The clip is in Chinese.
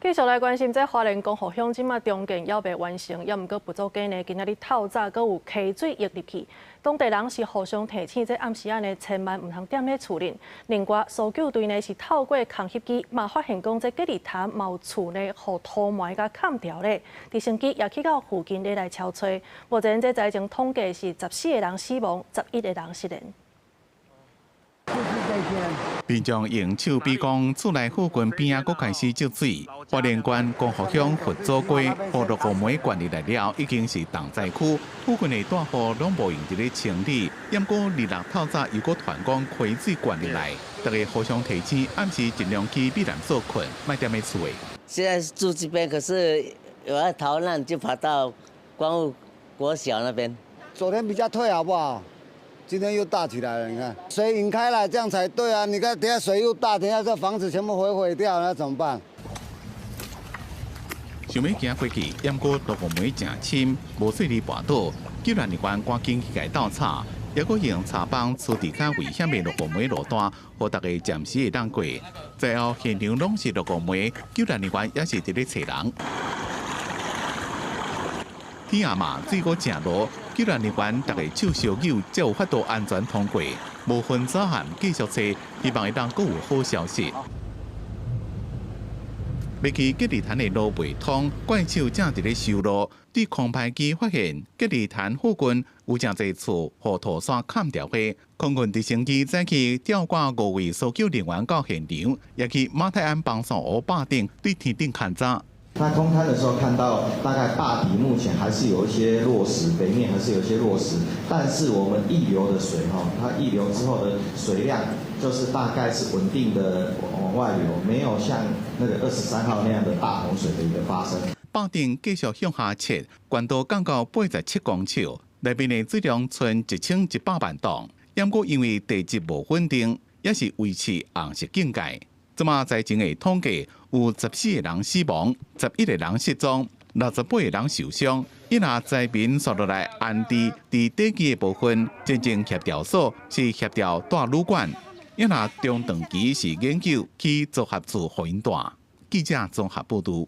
继续来关心，在花莲光复乡即马中建要未完成，也毋过不足紧呢。今仔日透早，阁有溪水溢入去，当地人是互相提醒，在暗时仔呢，千万毋通踮咧厝里。另外，搜救队呢是透过空翕机，嘛发现讲，在隔离潭嘛有厝呢，互土埋甲砍掉咧。直升机也去到附近咧来敲吹。目前这灾情统计是14个人死亡，11个人失联。 民众用手比讲，厝内附近边啊，阁开始积水。花莲县光复乡佛祖街雨落5暝灌入来了，已经是重灾区。附近的大户拢无用伫咧清理，不过日落透早又阁传讲溪水灌入来，大家互相提醒，暗时尽量去避难所困，莫踮咧厝诶。现在是住这边，可是有要逃难就跑到光复国小那边。昨天比较退，好不好？ 今天又大起来了，你看水引开了，这样才对啊！你看，等下水又大，等下这房子全部毁掉，那怎么办？想要行过去，不过落雨梅正深，无水里跋倒，救援人员赶紧去解倒叉，也阁用柴棒处理较危险的落雨梅路段，互大家暂时会当过。最后现场拢是落雨梅，救援人员也是伫咧找人。 天啊嘛，水果正落，救援人员大家手烧油，才有法度安全通过。无分早晚继续找，希望会当阁有好消息。要去隔离潭的路未通，怪手正伫咧修路，伫空拍机发现隔离潭附近有正侪厝互土山砍掉去。空军直升机再去吊挂5位搜救人员到现场，也去马泰安帮上湖坝顶对天顶勘查。 那空滩的时候看到，大概坝底目前还是有一些落石，北面还是有一些落石，但是我们溢流的水它溢流之后的水量就是大概是稳定的往外流，没有像那个23号那样的大洪水的一个发生。坝顶继续向下切，悬度降到87公尺，内面的水量存1100万吨，不过因为地质无稳定，也是维持红色警戒。 即马灾情的统计有14个人死亡，11个人失踪，68个人受伤。伊若灾民刷落来安置伫地基的部分，真正协调所是协调大旅馆；伊若中长期是研究去组合住互因大。记者综合报道。